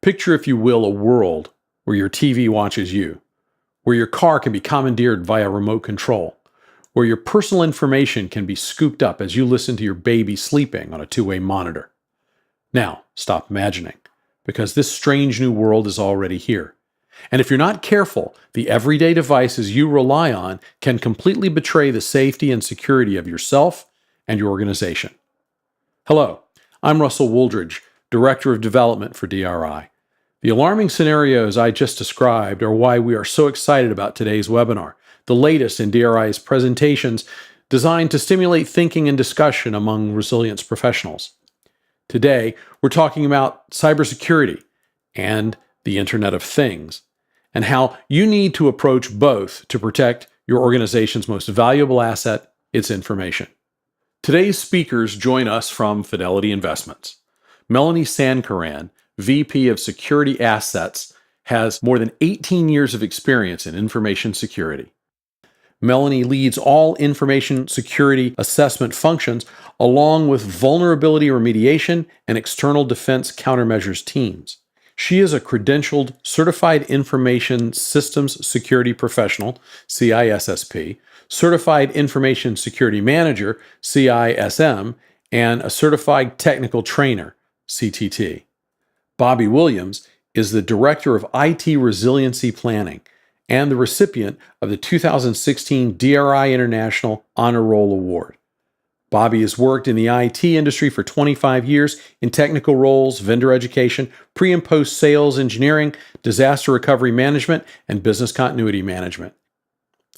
Picture, if you will, a world where your TV watches you, where your car can be commandeered via remote control, where your personal information can be scooped up as you listen to your baby sleeping on a two-way monitor. Now, stop imagining, because this strange new world is already here. And if you're not careful, the everyday devices you rely on can completely betray the safety and security of yourself and your organization. Hello, I'm Russell Wooldridge, Director of Development for DRI. The alarming scenarios I just described are why we are so excited about today's webinar, the latest in DRI's presentations designed to stimulate thinking and discussion among resilience professionals. Today, we're talking about cybersecurity and the Internet of Things, and how you need to approach both to protect your organization's most valuable asset, its information. Today's speakers join us from Fidelity Investments. Melanie Sankaran, VP of Security Assets, has more than 18 years of experience in information security. Melanie leads all information security assessment functions along with vulnerability remediation and external defense countermeasures teams. She is a credentialed Certified Information Systems Security Professional, CISSP, Certified Information Security Manager, CISM, and a Certified Technical Trainer, CTT. Bobby Williams is the Director of IT Resiliency Planning and the recipient of the 2016 DRI International Honor Roll Award. Bobby has worked in the IT industry for 25 years in technical roles, vendor education, pre- and post-sales engineering, disaster recovery management, and business continuity management.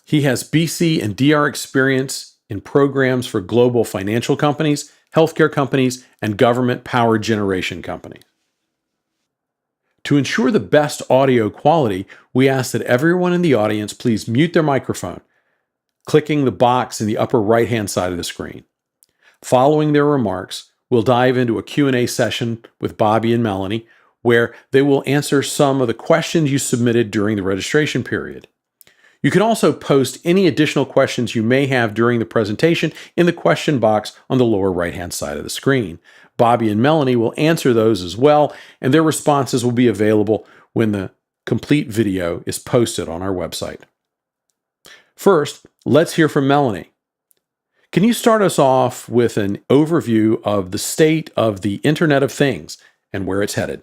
He has BC and DR experience in programs for global financial companies, healthcare companies, and government power generation companies. To ensure the best audio quality, we ask that everyone in the audience please mute their microphone, clicking the box in the upper right-hand side of the screen. Following their remarks, we'll dive into a Q&A session with Bobby and Melanie, where they will answer some of the questions you submitted during the registration period. You can also post any additional questions you may have during the presentation in the question box on the lower right-hand side of the screen. Bobby and Melanie will answer those as well, and their responses will be available when the complete video is posted on our website. First, let's hear from Melanie. Can you start us off with an overview of the state of the Internet of Things and where it's headed?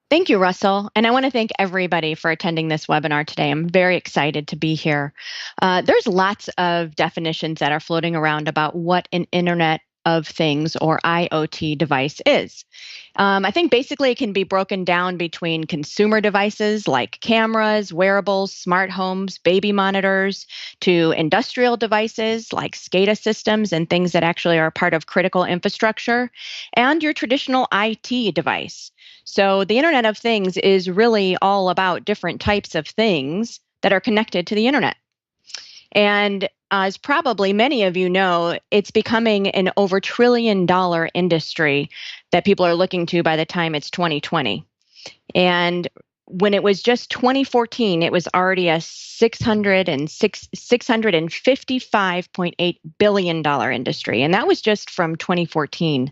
Thank you, Russell. And I want to thank everybody for attending this webinar today. I'm very excited to be here. There's lots of definitions that are floating around about what an Internet of Things or IoT device is. I think basically it can be broken down between consumer devices like cameras, wearables, smart homes, baby monitors, to industrial devices like SCADA systems and things that actually are part of critical infrastructure, and your traditional IT device. So the Internet of Things is really all about different types of things that are connected to the Internet. And as probably many of you know, it's becoming an over $1 trillion industry that people are looking to by the time it's 2020. And when it was just 2014, it was already a $655.8 billion industry. And that was just from 2014.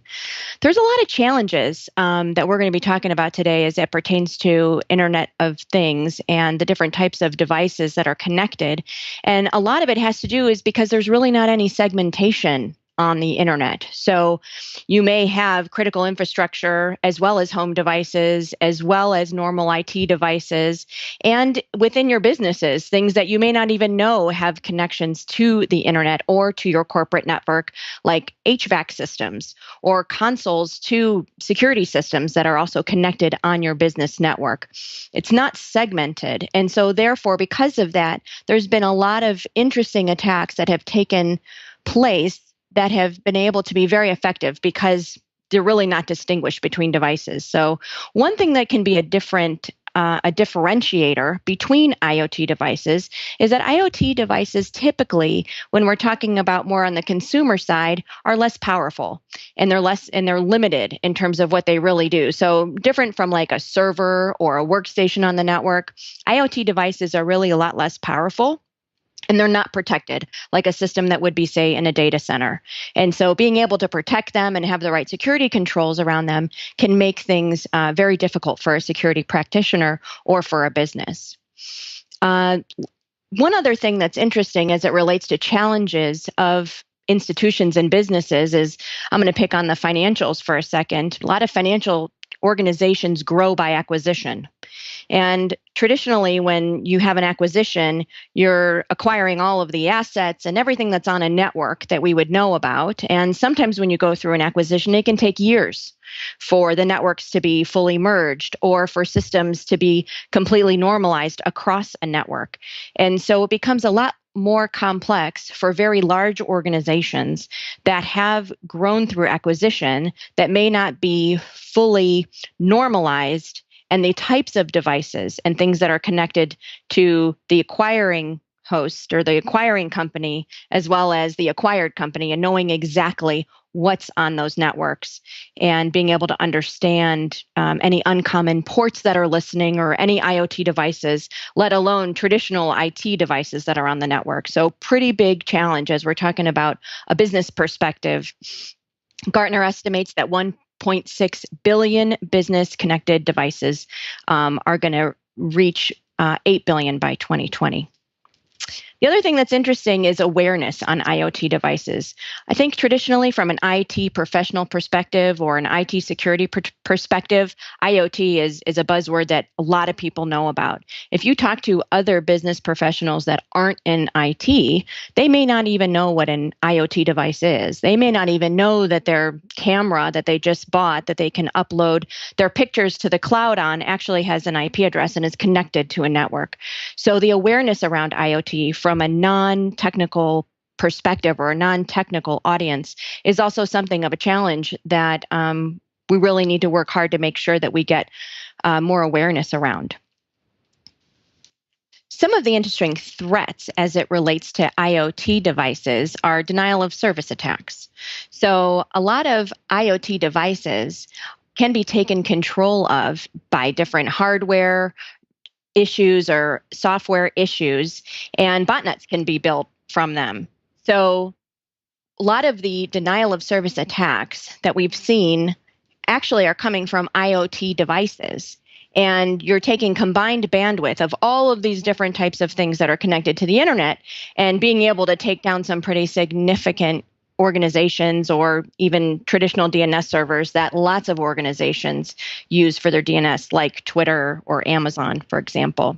There's a lot of challenges that we're going to be talking about today as it pertains to Internet of Things and the different types of devices that are connected. And a lot of it has to do is because there's really not any segmentation on the internet. So you may have critical infrastructure as well as home devices, as well as normal IT devices, and within your businesses, things that you may not even know have connections to the internet or to your corporate network, like HVAC systems or consoles to security systems that are also connected on your business network. It's not segmented. And so therefore, because of that, there's been a lot of interesting attacks that have taken place that have been able to be very effective because they're really not distinguished between devices. So one thing that can be a differentiator between IoT devices is that IoT devices typically, when we're talking about more on the consumer side, are less powerful and they're limited in terms of what they really do. So different from like a server or a workstation on the network, IoT devices are really a lot less powerful. and they're not protected like a system that would be, say, in a data center. And so being able to protect them and have the right security controls around them can make things very difficult for a security practitioner or for a business. One other thing that's interesting as it relates to challenges of institutions and businesses is, I'm going to pick on the financials for a second. A lot of financial organizations grow by acquisition. And traditionally, when you have an acquisition, you're acquiring all of the assets and everything that's on a network that we would know about. And sometimes when you go through an acquisition, it can take years for the networks to be fully merged or for systems to be completely normalized across a network. And so it becomes a lot more complex for very large organizations that have grown through acquisition that may not be fully normalized, and the types of devices and things that are connected to the acquiring host or the acquiring company, as well as the acquired company, and knowing exactly what's on those networks and being able to understand any uncommon ports that are listening or any IoT devices, let alone traditional IT devices that are on the network. So pretty big challenge as we're talking about a business perspective. Gartner estimates that 1.6 billion business connected devices are going to reach 8 billion by 2020. The other thing that's interesting is awareness on IoT devices. I think traditionally, from an IT professional perspective or an IT security perspective, IoT is a buzzword that a lot of people know about. If you talk to other business professionals that aren't in IT, they may not even know what an IoT device is. They may not even know that their camera that they just bought, that they can upload their pictures to the cloud on, actually has an IP address and is connected to a network. So the awareness around IoT from a non-technical perspective or a non-technical audience is also something of a challenge that we really need to work hard to make sure that we get more awareness around. Some of the interesting threats as it relates to IoT devices are denial of service attacks. So a lot of IoT devices can be taken control of by different hardware issues or software issues, and botnets can be built from them. So a lot of the denial of service attacks that we've seen actually are coming from IoT devices. And you're taking combined bandwidth of all of these different types of things that are connected to the internet and being able to take down some pretty significant organizations or even traditional DNS servers that lots of organizations use for their DNS, like Twitter or Amazon, for example.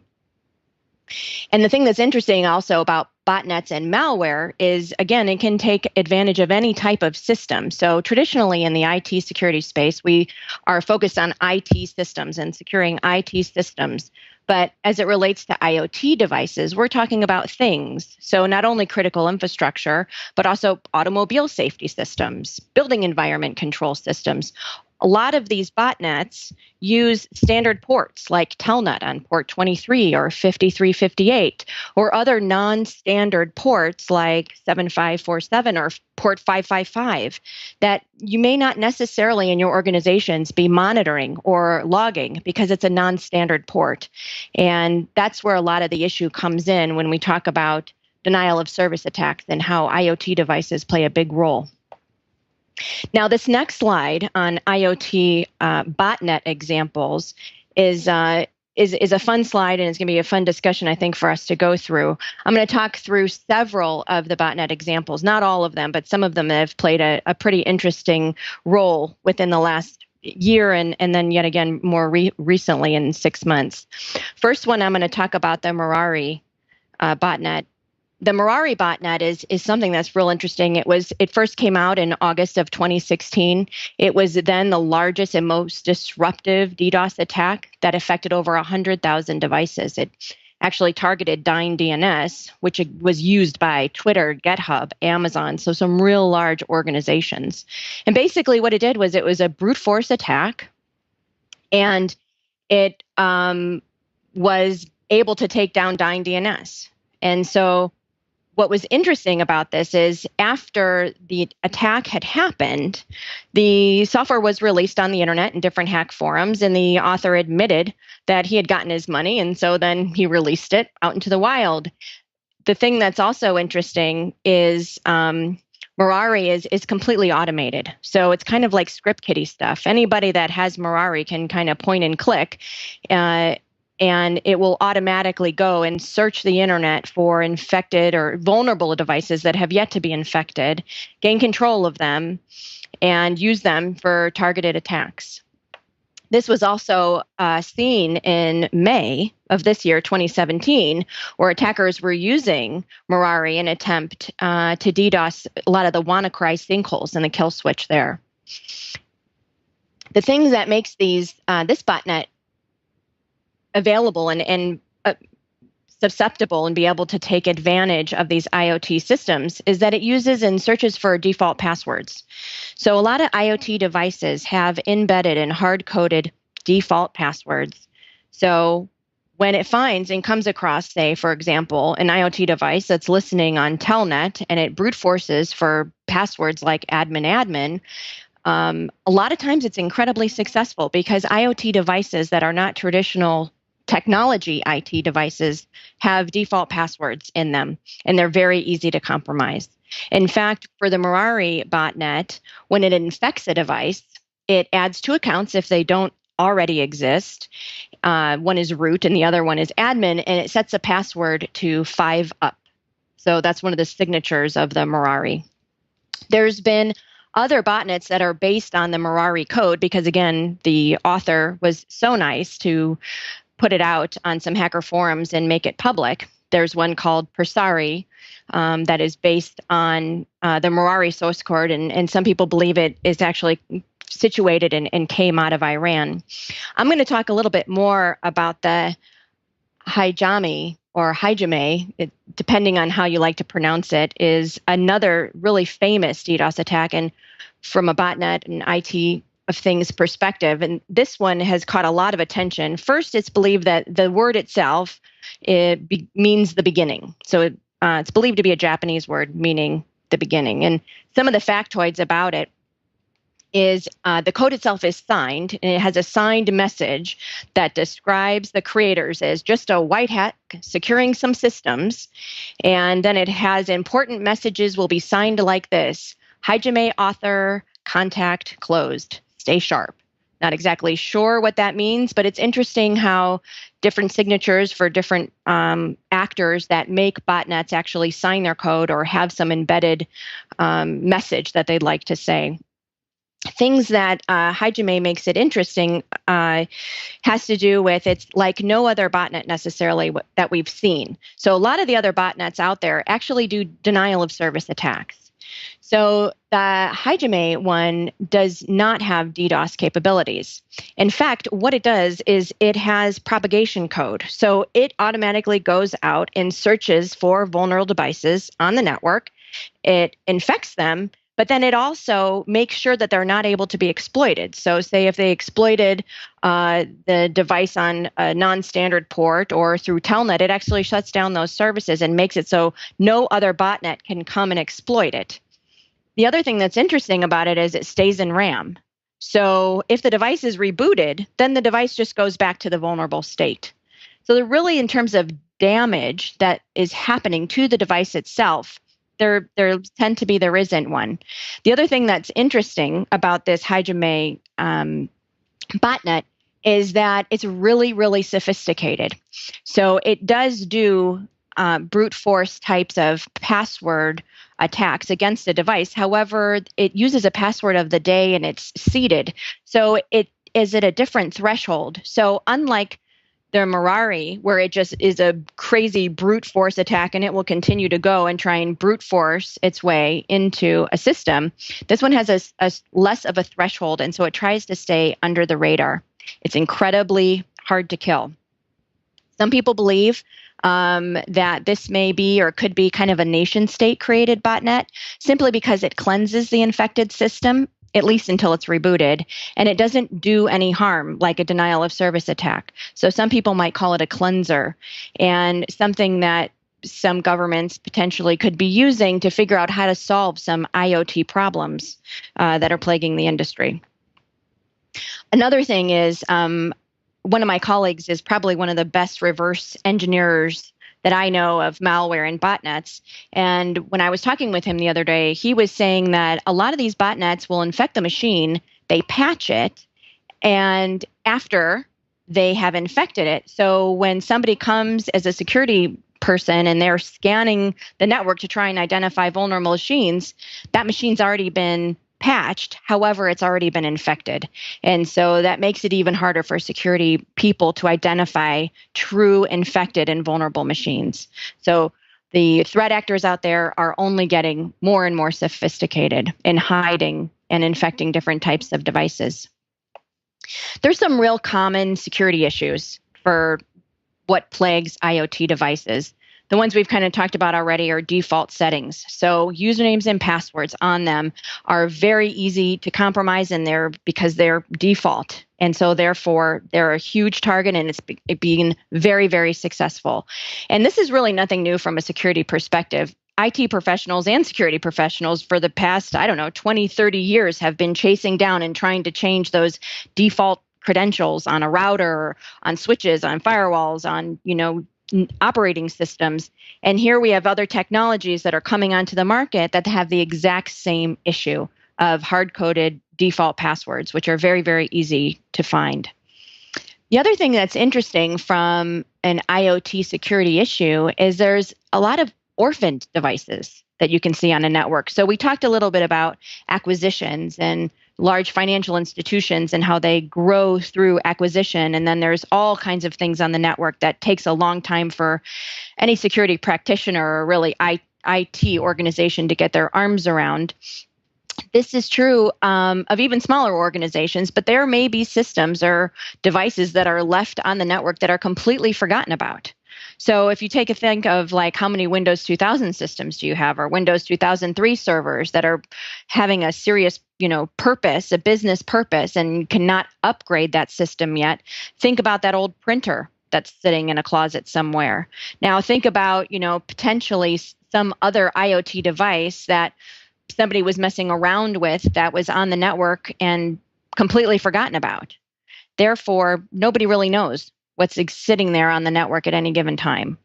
And the thing that's interesting also about botnets and malware is, again, it can take advantage of any type of system. So traditionally in the IT security space, we are focused on IT systems and securing IT systems. But as it relates to IoT devices, we're talking about things. So not only critical infrastructure, but also automobile safety systems, building environment control systems. A lot of these botnets use standard ports like Telnet on port 23 or 5358, or other non-standard ports like 7547 or port 555 that you may not necessarily in your organizations be monitoring or logging because it's a non-standard port. And that's where a lot of the issue comes in when we talk about denial of service attacks and how IoT devices play a big role. Now, this next slide on IoT botnet examples is a fun slide, and it's going to be a fun discussion, I think, for us to go through. I'm going to talk through several of the botnet examples, not all of them, but some of them that have played a pretty interesting role within the last year and then yet again more recently in 6 months. First one, I'm going to talk about the Merari botnet. The Merari botnet is something that's real interesting. It first came out in August of 2016. It was then the largest and most disruptive DDoS attack that affected over 100,000 devices. It actually targeted Dyn DNS, which was used by Twitter, GitHub, Amazon, so some real large organizations. And basically what it did was it was a brute force attack, and it was able to take down Dyn DNS. And so what was interesting about this is after the attack had happened, the software was released on the internet in different hack forums, and the author admitted that he had gotten his money, and so then he released it out into the wild. the thing that's also interesting is Mirari is completely automated. So it's kind of like script kiddie stuff. Anybody that has Mirari can kind of point and click, and it will automatically go and search the internet for infected or vulnerable devices that have yet to be infected, gain control of them, and use them for targeted attacks. This was also seen in May of this year, 2017, where attackers were using Mirari in an attempt to DDoS a lot of the WannaCry sinkholes and the kill switch there. The thing that makes this botnet available and susceptible and be able to take advantage of these IoT systems is that it uses and searches for default passwords. So a lot of IoT devices have embedded and hard-coded default passwords. So when it finds and comes across, say, for example, an IoT device that's listening on Telnet and it brute forces for passwords like admin, a lot of times it's incredibly successful because IoT devices that are not traditional technology IT devices have default passwords in them, and they're very easy to compromise. In fact, for the Mirari botnet, when it infects a device, it adds two accounts if they don't already exist. One is root and the other one is admin, and it sets a password to 5-up. So that's one of the signatures of the Mirari. There's been other botnets that are based on the Mirari code because, again, the author was so nice to put it out on some hacker forums and make it public. There's one called Persari that is based on the Mirari source code, and some people believe it is actually situated and came out of Iran. I'm going to talk a little bit more about the Hijame or Hijame, depending on how you like to pronounce it, is another really famous DDoS attack, and from a botnet and IT of things perspective. And this one has caught a lot of attention. First, it's believed that the word itself means the beginning. So it's believed to be a Japanese word meaning the beginning. And some of the factoids about it is the code itself is signed, and it has a signed message that describes the creators as just a white hat securing some systems. And then it has important messages will be signed like this: Hijame author, contact closed. Stay sharp. Not exactly sure what that means, but it's interesting how different signatures for different actors that make botnets actually sign their code or have some embedded message that they'd like to say. Things that Hijame makes it interesting has to do with it's like no other botnet necessarily that we've seen. So a lot of the other botnets out there actually do denial of service attacks. So the Hijame one does not have DDoS capabilities. In fact, what it does is it has propagation code. So it automatically goes out and searches for vulnerable devices on the network. It infects them, but then it also makes sure that they're not able to be exploited. So say if they exploited the device on a non-standard port or through Telnet, it actually shuts down those services and makes it so no other botnet can come and exploit it. The other thing that's interesting about it is it stays in RAM. So if the device is rebooted, then the device just goes back to the vulnerable state. So they're really, in terms of damage that is happening to the device itself, there isn't one. The other thing that's interesting about this Hijame botnet is that it's really, really sophisticated. So it does do brute force types of password attacks against a device. However, it uses a password of the day and it's seeded. So it is at a different threshold. So unlike the Mirari, where it just is a crazy brute force attack and it will continue to go and try and brute force its way into a system, this one has a less of a threshold, and so it tries to stay under the radar. It's incredibly hard to kill. Some people believe that this may be or could be kind of a nation state created botnet simply because it cleanses the infected system, at least until it's rebooted, and it doesn't do any harm like a denial of service attack. So some people might call it a cleanser, and something that some governments potentially could be using to figure out how to solve some IoT problems that are plaguing the industry. Another thing is, one of my colleagues is probably one of the best reverse engineers that I know of malware and botnets. And when I was talking with him the other day, he was saying that a lot of these botnets will infect the machine, they patch it, and after they have infected it. So when somebody comes as a security person and they're scanning the network to try and identify vulnerable machines, that machine's already been patched. However, it's already been infected. And so that makes it even harder for security people to identify true infected and vulnerable machines. So the threat actors out there are only getting more and more sophisticated in hiding and infecting different types of devices. There's some real common security issues for what plagues IoT devices. The ones we've kind of talked about already are default settings. So usernames and passwords on them are very easy to compromise because they're default. And so therefore, they're a huge target, and it's being very, very successful. And this is really nothing new from a security perspective. IT professionals and security professionals for the past, 20, 30 years have been chasing down and trying to change those default credentials on a router, on switches, on firewalls, on, operating systems. And here we have other technologies that are coming onto the market that have the exact same issue of hard-coded default passwords, which are very, very easy to find. The other thing that's interesting from an IoT security issue is there's a lot of orphaned devices that you can see on a network. So we talked a little bit about acquisitions and large financial institutions and how they grow through acquisition. And then there's all kinds of things on the network that takes a long time for any security practitioner or really IT organization to get their arms around. This is true of even smaller organizations, but there may be systems or devices that are left on the network that are completely forgotten about. So if you take a think of like how many Windows 2000 systems do you have, or Windows 2003 servers that are having a serious, purpose, a business purpose, and cannot upgrade that system yet, think about that old printer that's sitting in a closet somewhere. Now think about, potentially some other IoT device that somebody was messing around with that was on the network and completely forgotten about. Therefore, nobody really knows what's sitting there on the network at any given time.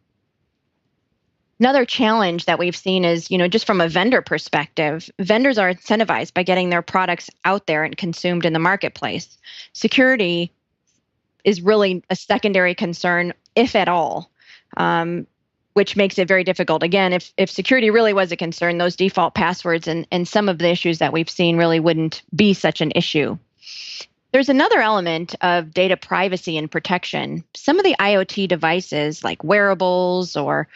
Another challenge that we've seen is, just from a vendor perspective, vendors are incentivized by getting their products out there and consumed in the marketplace. Security is really a secondary concern, if at all, which makes it very difficult. Again, if security really was a concern, those default passwords and some of the issues that we've seen really wouldn't be such an issue. There's another element of data privacy and protection. Some of the IoT devices, like wearables or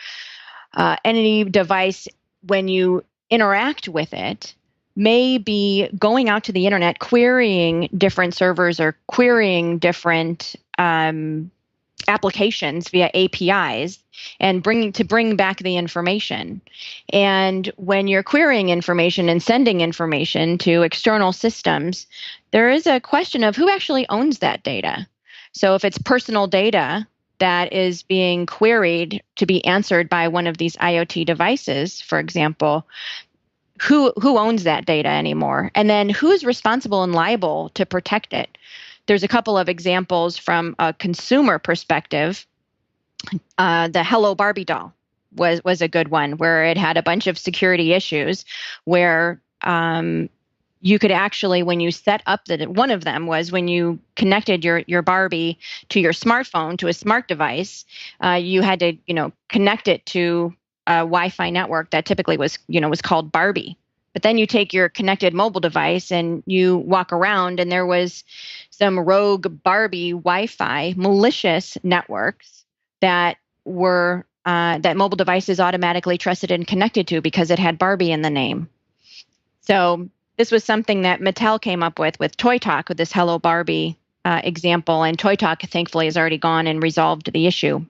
any device, when you interact with it, may be going out to the internet, querying different servers or querying different applications via APIs and bring back the information. And when you're querying information and sending information to external systems, there is a question of who actually owns that data. So if it's personal data that is being queried to be answered by one of these IoT devices, for example, who owns that data anymore? And then who's responsible and liable to protect it? There's a couple of examples from a consumer perspective. The Hello Barbie doll was a good one, where it had a bunch of security issues where you could actually, when you set up one of them was when you connected your Barbie to your smartphone, to a smart device, you had to, connect it to a Wi-Fi network that typically was called Barbie. But then you take your connected mobile device and you walk around, and there was some rogue Barbie Wi-Fi malicious networks that were that mobile devices automatically trusted and connected to because it had Barbie in the name. So this was something that Mattel came up with Toy Talk, with this Hello Barbie example, and Toy Talk thankfully has already gone and resolved the issue.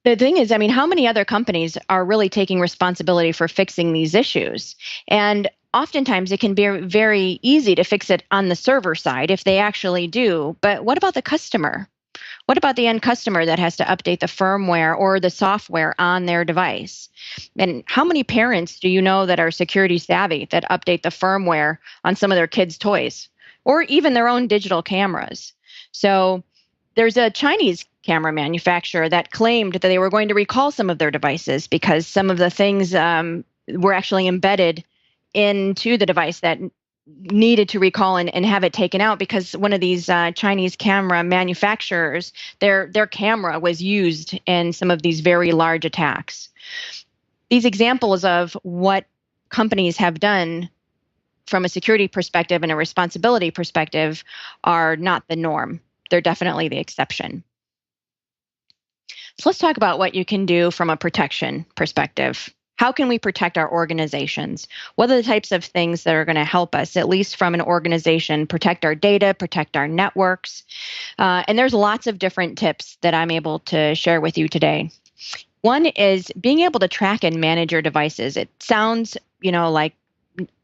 The thing is, how many other companies are really taking responsibility for fixing these issues? And oftentimes it can be very easy to fix it on the server side if they actually do. But what about the customer? What about the end customer that has to update the firmware or the software on their device? And how many parents do you know that are security savvy that update the firmware on some of their kids' toys or even their own digital cameras? So There's a Chinese camera manufacturer that claimed that they were going to recall some of their devices because some of the things were actually embedded into the device that needed to recall and have it taken out, because one of these Chinese camera manufacturers, their camera was used in some of these very large attacks. These examples of what companies have done from a security perspective and a responsibility perspective are not the norm. They're definitely the exception. So let's talk about what you can do from a protection perspective. How can we protect our organizations? What are the types of things that are going to help us, at least from an organization, protect our data, protect our networks? And there's lots of different tips that I'm able to share with you today. One is being able to track and manage your devices. It sounds, like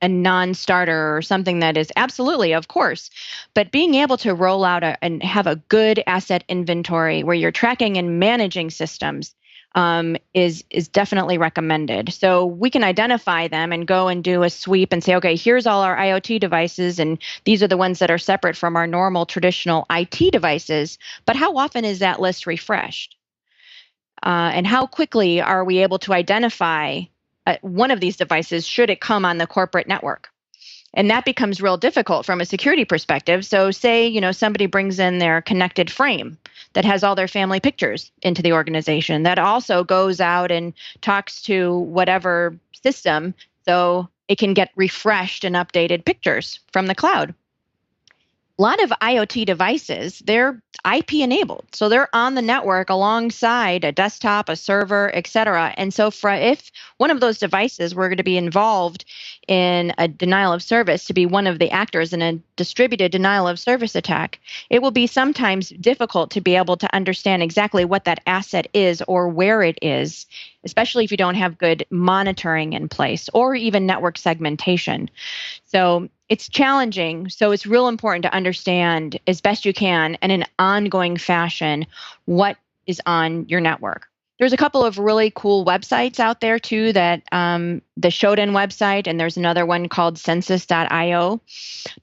a non-starter or something that is absolutely, of course, but being able to roll out and have a good asset inventory where you're tracking and managing systems is definitely recommended. So we can identify them and go and do a sweep and say, okay, here's all our IoT devices, and these are the ones that are separate from our normal traditional IT devices. But how often is that list refreshed? And how quickly are we able to identify one of these devices should it come on the corporate network? And that becomes real difficult from a security perspective. So say, somebody brings in their connected frame that has all their family pictures into the organization that also goes out and talks to whatever system so it can get refreshed and updated pictures from the cloud. A lot of IoT devices, they're IP enabled. So they're on the network alongside a desktop, a server, et cetera. And so if one of those devices were going to be involved in a denial of service, to be one of the actors in a distributed denial of service attack, it will be sometimes difficult to be able to understand exactly what that asset is or where it is, especially if you don't have good monitoring in place or even network segmentation. So it's challenging. So it's real important to understand as best you can and in an ongoing fashion what is on your network. There's a couple of really cool websites out there too, that the Shodan website, and there's another one called census.io.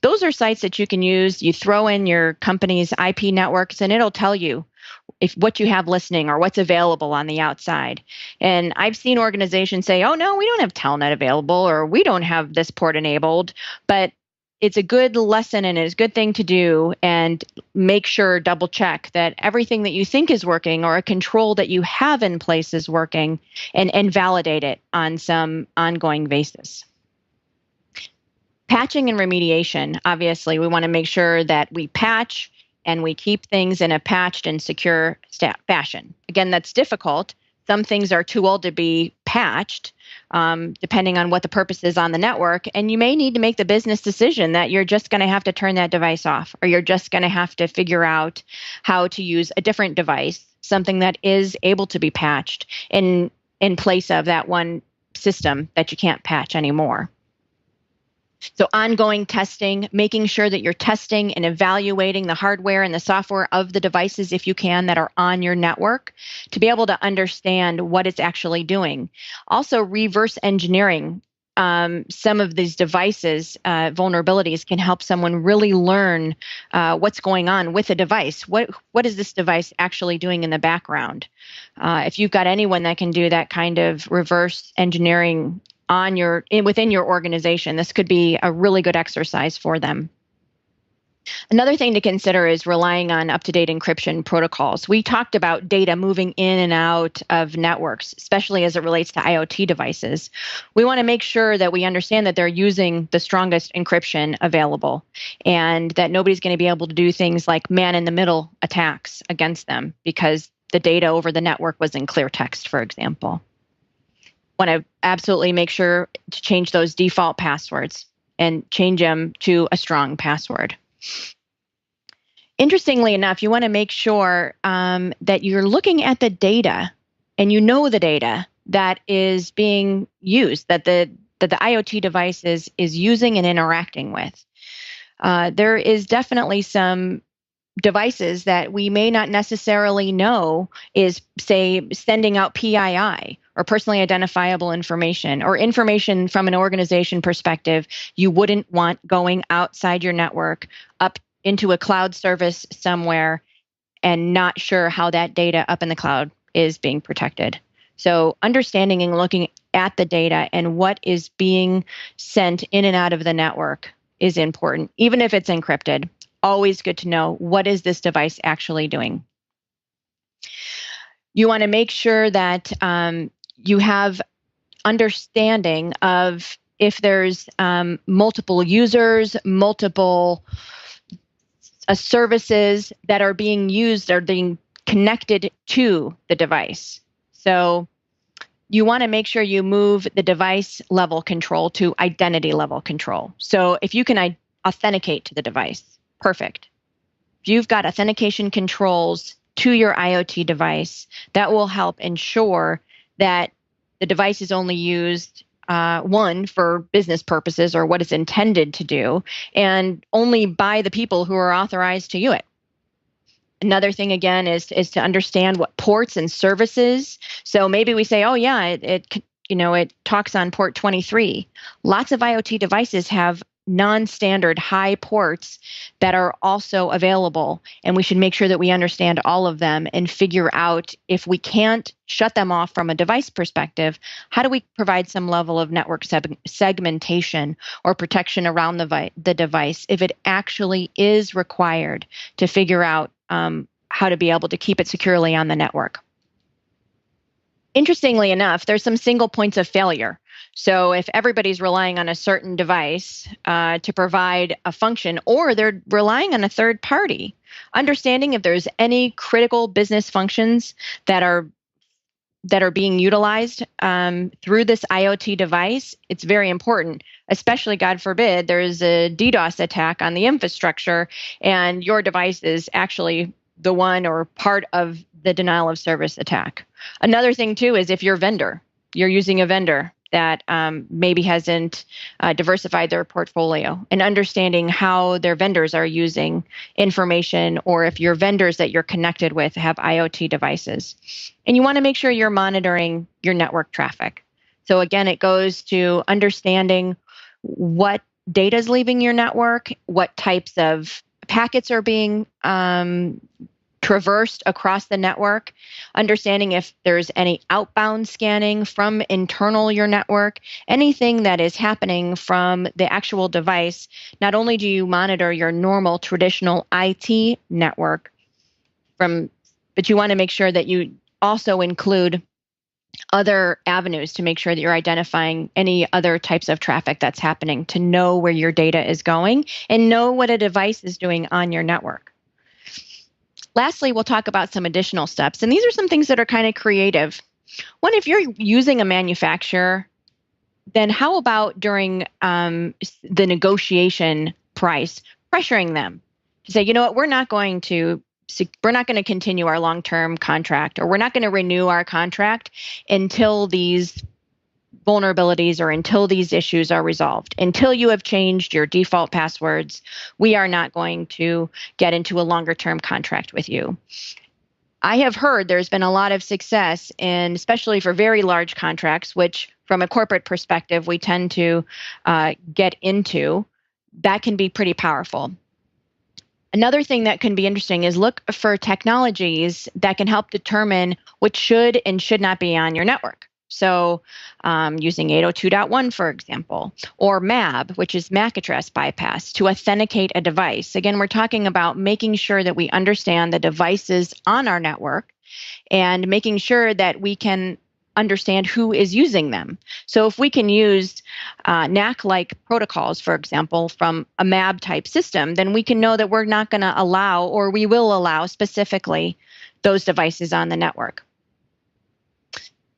Those are sites that you can use. You throw in your company's IP networks and it'll tell you if what you have listening or what's available on the outside. And I've seen organizations say, oh no, we don't have Telnet available, or we don't have this port enabled, but it's a good lesson and it's a good thing to do, and make sure, double check that everything that you think is working or a control that you have in place is working, and validate it on some ongoing basis. Patching and remediation. Obviously, we want to make sure that we patch and we keep things in a patched and secure fashion. Again, that's difficult. Some things are too old to be patched, depending on what the purpose is on the network. And you may need to make the business decision that you're just going to have to turn that device off, or you're just going to have to figure out how to use a different device, something that is able to be patched in place of that one system that you can't patch anymore. So ongoing testing, making sure that you're testing and evaluating the hardware and the software of the devices, if you can, that are on your network, to be able to understand what it's actually doing. Also, reverse engineering some of these devices, vulnerabilities can help someone really learn what's going on with a device. What is this device actually doing in the background? If you've got anyone that can do that kind of reverse engineering within your organization, this could be a really good exercise for them. Another thing to consider is relying on up-to-date encryption protocols. We talked about data moving in and out of networks, especially as it relates to IoT devices. We want to make sure that we understand that they're using the strongest encryption available, and that nobody's going to be able to do things like man-in-the-middle attacks against them because the data over the network was in clear text, for example. Want to absolutely make sure to change those default passwords and change them to a strong password. Interestingly enough, you want to make sure that you're looking at the data and you know the data that is being used, that the IoT device is using and interacting with. There is definitely some devices that we may not necessarily know is, say, sending out PII or personally identifiable information, or information from an organization perspective you wouldn't want going outside your network up into a cloud service somewhere and not sure how that data up in the cloud is being protected. So understanding and looking at the data and what is being sent in and out of the network is important, even if it's encrypted. Always good to know, what is this device actually doing? You want to make sure that you have understanding of if there's multiple users, multiple services that are being used or being connected to the device. So you want to make sure you move the device level control to identity level control. So if you can authenticate to the device, perfect. If you've got authentication controls to your IoT device, that will help ensure that the device is only used, one, for business purposes or what it's intended to do, and only by the people who are authorized to use it. Another thing, again, is to understand what ports and services. So maybe we say, oh, yeah, it talks on port 23. Lots of IoT devices have non-standard high ports that are also available, and we should make sure that we understand all of them and figure out, if we can't shut them off from a device perspective, how do we provide some level of network segmentation or protection around the device if it actually is required to figure out how to be able to keep it securely on the network. Interestingly enough, there's some single points of failure. So if everybody's relying on a certain device to provide a function, or they're relying on a third party, understanding if there's any critical business functions that are being utilized through this IoT device, it's very important, especially, God forbid, there's a DDoS attack on the infrastructure and your device is actually the one or part of the denial of service attack. Another thing, too, is if you're using a vendor that maybe hasn't diversified their portfolio, and understanding how their vendors are using information, or if your vendors that you're connected with have IoT devices. And you want to make sure you're monitoring your network traffic. So again, it goes to understanding what data is leaving your network, what types of packets are being traversed across the network, understanding if there's any outbound scanning from internal your network, anything that is happening from the actual device. Not only do you monitor your normal traditional IT network, but you want to make sure that you also include other avenues to make sure that you're identifying any other types of traffic that's happening, to know where your data is going and know what a device is doing on your network. Lastly, we'll talk about some additional steps, and these are some things that are kind of creative. One, if you're using a manufacturer, then how about during the negotiation price, pressuring them to say, you know what, we're not going to continue our long-term contract, or we're not going to renew our contract until these vulnerabilities or until these issues are resolved. Until you have changed your default passwords, we are not going to get into a longer-term contract with you. I have heard there's been a lot of success in, especially for very large contracts, which from a corporate perspective, we tend to get into. That can be pretty powerful. Another thing that can be interesting is look for technologies that can help determine what should and should not be on your network. So using 802.1, for example, or MAB, which is MAC address bypass, to authenticate a device. Again, we're talking about making sure that we understand the devices on our network and making sure that we can understand who is using them. So if we can use NAC-like protocols, for example, from a MAB type system, then we can know that we're not going to allow, or we will allow specifically, those devices on the network.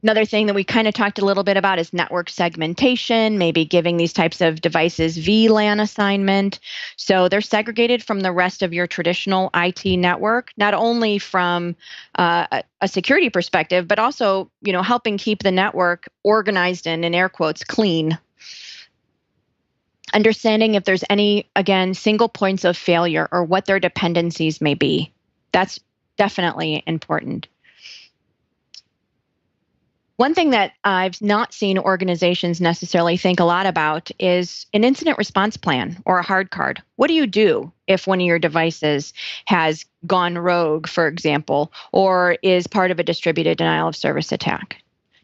Another thing that we kind of talked a little bit about is network segmentation, maybe giving these types of devices VLAN assignment. So they're segregated from the rest of your traditional IT network, not only from a security perspective, but also, helping keep the network organized and, in air quotes, clean. Understanding if there's any, again, single points of failure or what their dependencies may be. That's definitely important. One thing that I've not seen organizations necessarily think a lot about is an incident response plan or a hard card. What do you do if one of your devices has gone rogue, for example, or is part of a distributed denial of service attack?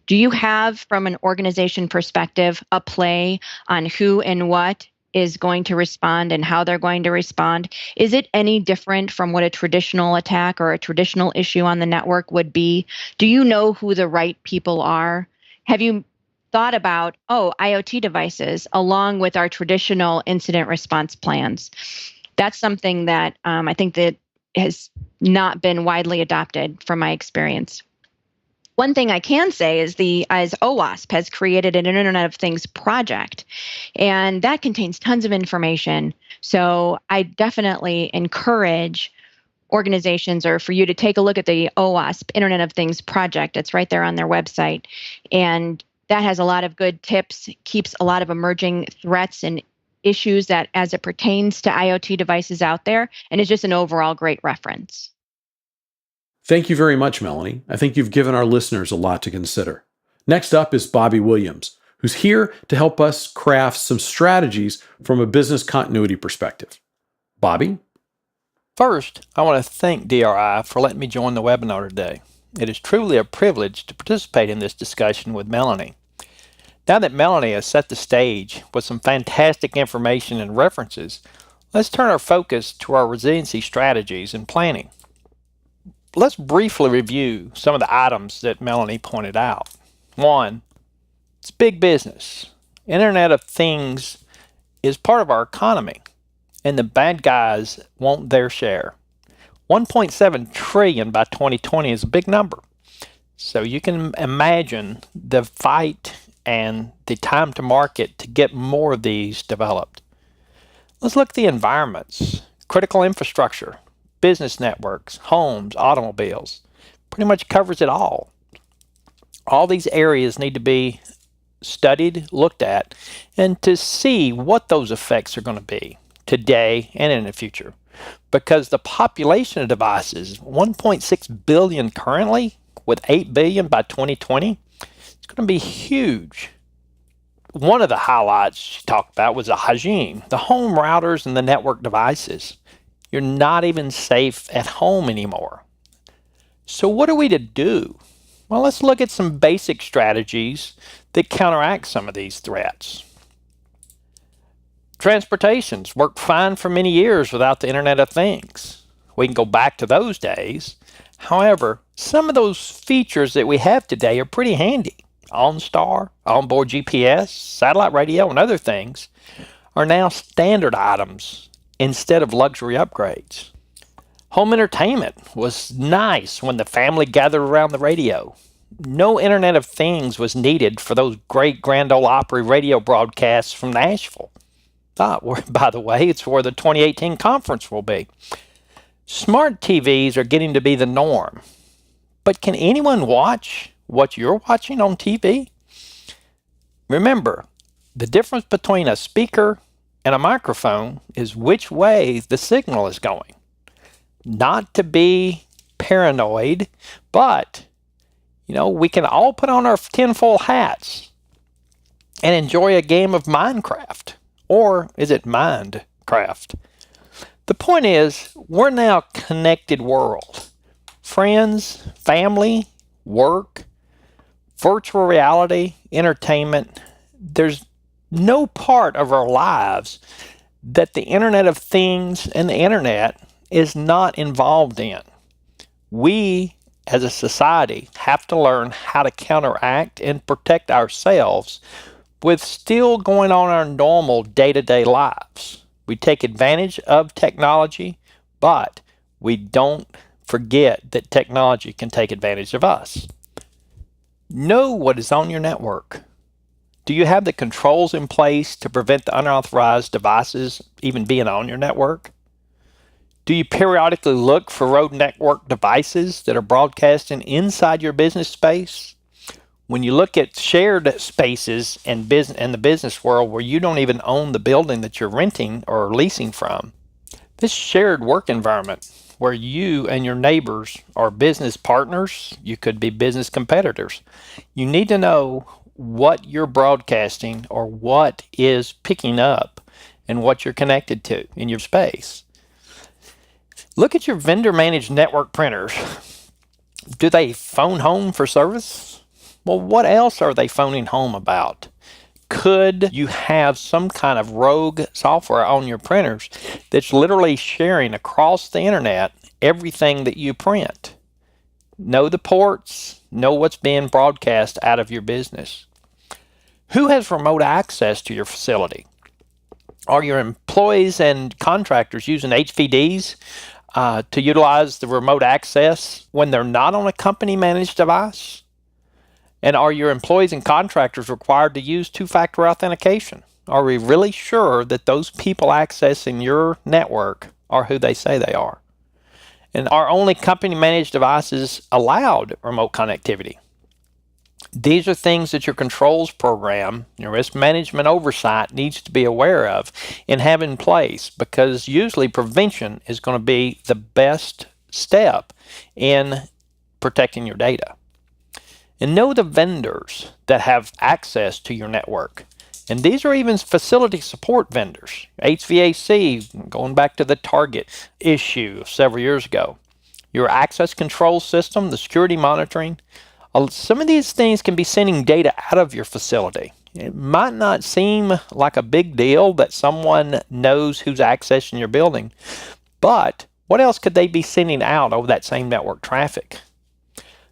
Do you have, from an organization perspective, a play on who and what is going to respond and how they're going to respond? Is it any different from what a traditional attack or a traditional issue on the network would be? Do you know who the right people are? Have you thought about, IoT devices along with our traditional incident response plans? That's something that I think that has not been widely adopted from my experience. One thing I can say is as OWASP has created an Internet of Things project, and that contains tons of information. So I definitely encourage organizations or for you to take a look at the OWASP Internet of Things project. It's right there on their website. And that has a lot of good tips, keeps a lot of emerging threats and issues that as it pertains to IoT devices out there, and is just an overall great reference. Thank you very much, Melanie. I think you've given our listeners a lot to consider. Next up is Bobby Williams, who's here to help us craft some strategies from a business continuity perspective. Bobby? First, I want to thank DRI for letting me join the webinar today. It is truly a privilege to participate in this discussion with Melanie. Now that Melanie has set the stage with some fantastic information and references, let's turn our focus to our resiliency strategies and planning. Let's briefly review some of the items that Melanie pointed out. One, it's big business. Internet of Things is part of our economy, and the bad guys want their share. 1.7 trillion by 2020 is a big number. So you can imagine the fight and the time to market to get more of these developed. Let's look at the environments, critical infrastructure, business networks, homes, automobiles. Pretty much covers it all. All these areas need to be studied, looked at, and to see what those effects are going to be today and in the future. Because the population of devices, 1.6 billion currently, with 8 billion by 2020, it's going to be huge. One of the highlights she talked about was the hygiene, the home routers and the network devices. You're not even safe at home anymore. So what are we to do? Well, let's look at some basic strategies that counteract some of these threats. Transportations worked fine for many years without the Internet of Things. We can go back to those days. However, some of those features that we have today are pretty handy. OnStar, onboard GPS, satellite radio, and other things are now standard items instead of luxury upgrades. Home entertainment was nice when the family gathered around the radio. No Internet of Things was needed for those great Grand Ole Opry radio broadcasts from Nashville. By the way, it's where the 2018 conference will be. Smart TVs are getting to be the norm. But can anyone watch what you're watching on TV? Remember, the difference between a speaker and a microphone is which way the signal is going. Not to be paranoid, but we can all put on our tinfoil hats and enjoy a game of Minecraft. Or is it Mindcraft? The point is, we're now a connected world. Friends, family, work, virtual reality, entertainment. There's no part of our lives that the Internet of Things and the Internet is not involved in. We, as a society, have to learn how to counteract and protect ourselves with still going on our normal day-to-day lives. We take advantage of technology, but we don't forget that technology can take advantage of us. Know what is on your network. Do you have the controls in place to prevent the unauthorized devices even being on your network? Do you periodically look for road network devices that are broadcasting inside your business space? When you look at shared spaces in the business world where you don't even own the building that you're renting or leasing from, this shared work environment, where you and your neighbors are business partners. You could be business competitors. You need to know what you're broadcasting or what is picking up and what you're connected to in your space. Look at your vendor managed network printers. Do they phone home for service? Well, what else are they phoning home about? Could you have some kind of rogue software on your printers that's literally sharing across the internet everything that you print? Know the ports, know what's being broadcast out of your business. Who has remote access to your facility? Are your employees and contractors using HVDs to utilize the remote access when they're not on a company managed device? And are your employees and contractors required to use two-factor authentication? Are we really sure that those people accessing your network are who they say they are? And are only company-managed devices allowed remote connectivity? These are things that your controls program, your risk management oversight needs to be aware of and have in place, because usually prevention is going to be the best step in protecting your data. And know the vendors that have access to your network. And these are even facility support vendors. HVAC, going back to the Target issue several years ago. Your access control system, the security monitoring. Some of these things can be sending data out of your facility. It might not seem like a big deal that someone knows who's accessing your building, but what else could they be sending out over that same network traffic?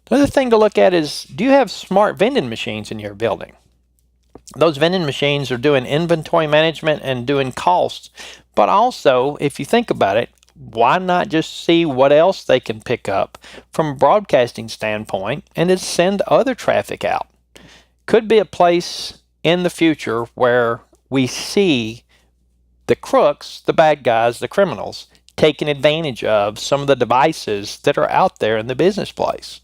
Another thing to look at is, do you have smart vending machines in your building? Those vending machines are doing inventory management and doing costs, but also, if you think about it, why not just see what else they can pick up from a broadcasting standpoint and then send other traffic out? Could be a place in the future where we see the crooks, the bad guys, the criminals, taking advantage of some of the devices that are out there in the business place.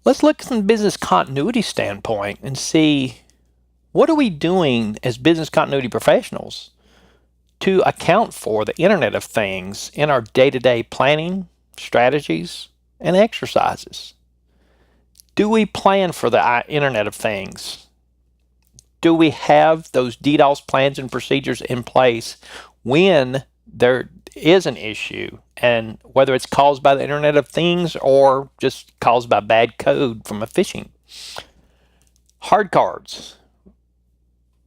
Let's look from a business continuity standpoint and see, what are we doing as business continuity professionals to account for the Internet of Things in our day-to-day planning, strategies, and exercises? Do we plan for the Internet of Things? Do we have those DDoS plans and procedures in place when there is an issue, and whether it's caused by the Internet of Things or just caused by bad code from a phishing? Hard cards.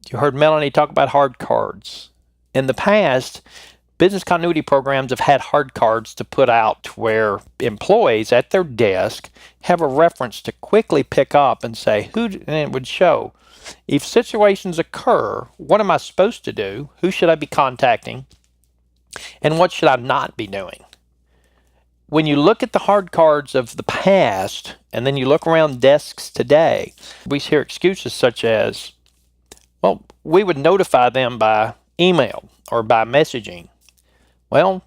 You heard Melanie talk about hard cards. In the past, business continuity programs have had hard cards to put out where employees at their desk have a reference to quickly pick up and say, and it would show, if situations occur, what am I supposed to do? Who should I be contacting? And what should I not be doing? When you look at the hard cards of the past, and then you look around desks today, we hear excuses such as, well, we would notify them by email or by messaging. Well,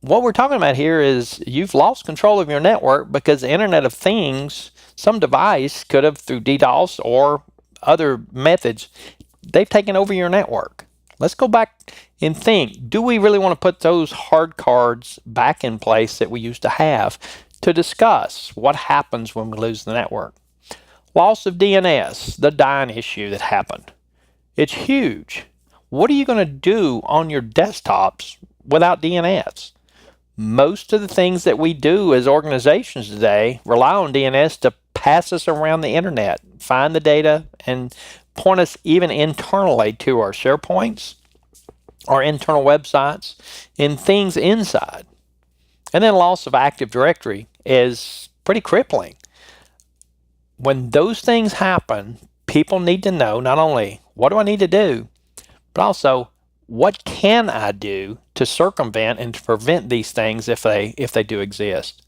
what we're talking about here is you've lost control of your network because the Internet of Things, some device could have, through DDoS or other methods, they've taken over your network. Let's go back and think, do we really want to put those hard cards back in place that we used to have to discuss what happens when we lose the network? Loss of DNS, the dying issue that happened. It's huge. What are you going to do on your desktops without DNS? Most of the things that we do as organizations today rely on DNS to pass us around the internet, find the data, and point us even internally to our SharePoints, our internal websites, and things inside. And then loss of Active Directory is pretty crippling. When those things happen, people need to know not only what do I need to do, but also what can I do to circumvent and to prevent these things if they do exist.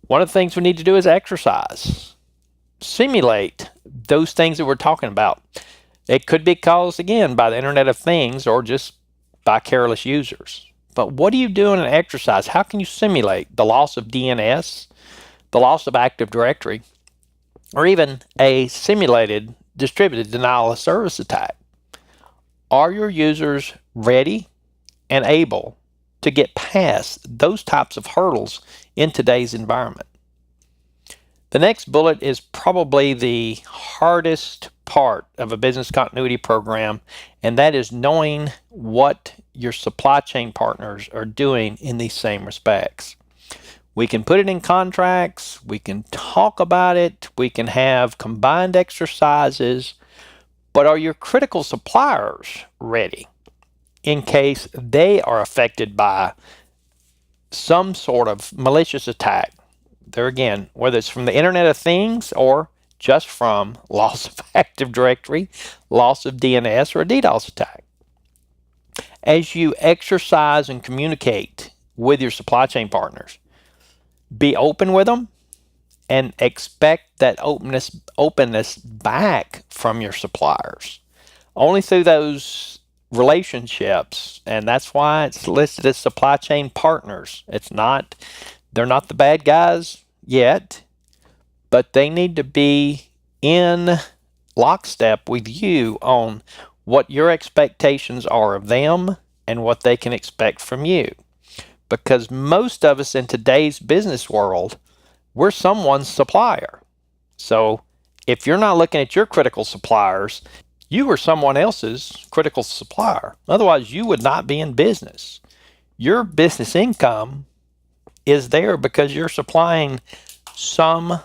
One of the things we need to do is exercise. Simulate those things that we're talking about. It could be caused, again, by the Internet of Things or just by careless users. But what do you do in an exercise? How can you simulate the loss of DNS, the loss of Active Directory, or even a simulated distributed denial of service attack? Are your users ready and able to get past those types of hurdles in today's environment. The next bullet is probably the hardest part of a business continuity program, and that is knowing what your supply chain partners are doing in these same respects. We can put it in contracts, we can talk about it, we can have combined exercises, but are your critical suppliers ready in case they are affected by some sort of malicious attack? There again, whether it's from the Internet of Things or just from loss of Active Directory, loss of DNS, or a DDoS attack. As you exercise and communicate with your supply chain partners, be open with them and expect that openness back from your suppliers. Only through those relationships, and that's why it's listed as supply chain partners. They're not the bad guys yet, but they need to be in lockstep with you on what your expectations are of them and what they can expect from you. Because most of us in today's business world, we're someone's supplier. So if you're not looking at your critical suppliers, you are someone else's critical supplier. Otherwise, you would not be in business. Your business income is there because you're supplying some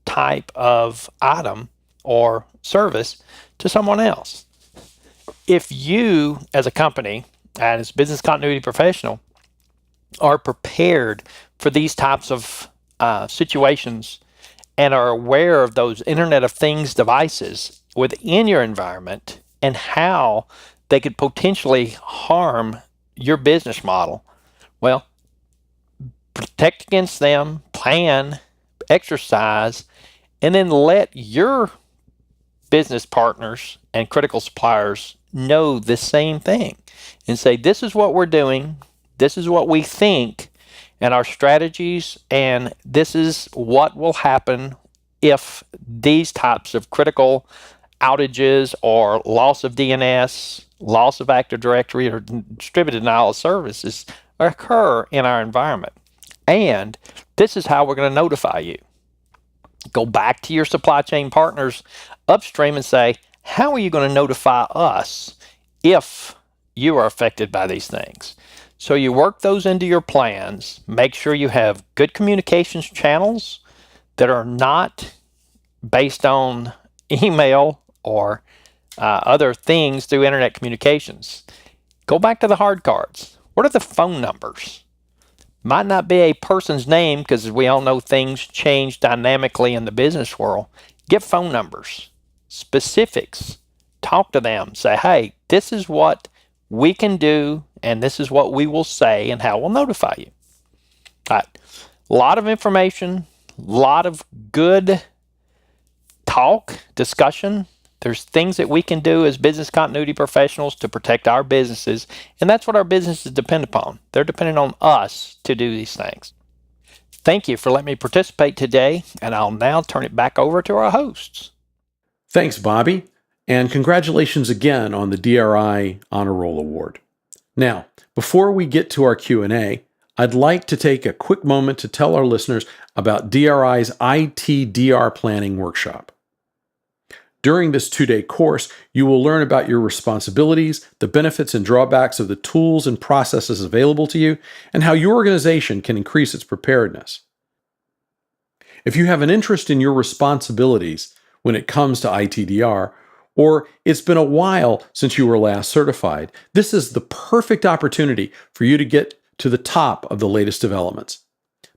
type of item or service to someone else. If you, as a company and as a business continuity professional, are prepared for these types of situations and are aware of those Internet of Things devices within your environment and how they could potentially harm your business model, well, protect against them, plan, exercise, and then let your business partners and critical suppliers know the same thing and say, this is what we're doing, this is what we think, and our strategies, and this is what will happen if these types of critical outages or loss of DNS, loss of Active Directory, or distributed denial of services occur in our environment. And this is how we're going to notify you. Go back to your supply chain partners upstream and say, how are you going to notify us if you are affected by these things? So you work those into your plans. Make sure you have good communications channels that are not based on email or other things through internet communications. Go back to the hard cards. What are the phone numbers? Might not be a person's name, because we all know things change dynamically in the business world. Get phone numbers, specifics. Talk to them. Say, hey, this is what we can do, and this is what we will say, and how we'll notify you. All right. A lot of information, a lot of good talk, discussion. There's things that we can do as business continuity professionals to protect our businesses, and that's what our businesses depend upon. They're dependent on us to do these things. Thank you for letting me participate today, and I'll now turn it back over to our hosts. Thanks, Bobby, and congratulations again on the DRI Honor Roll Award. Now, before we get to our Q&A, I'd like to take a quick moment to tell our listeners about DRI's ITDR Planning Workshop. During this 2-day course, you will learn about your responsibilities, the benefits and drawbacks of the tools and processes available to you, and how your organization can increase its preparedness. If you have an interest in your responsibilities when it comes to ITDR, or it's been a while since you were last certified, this is the perfect opportunity for you to get to the top of the latest developments.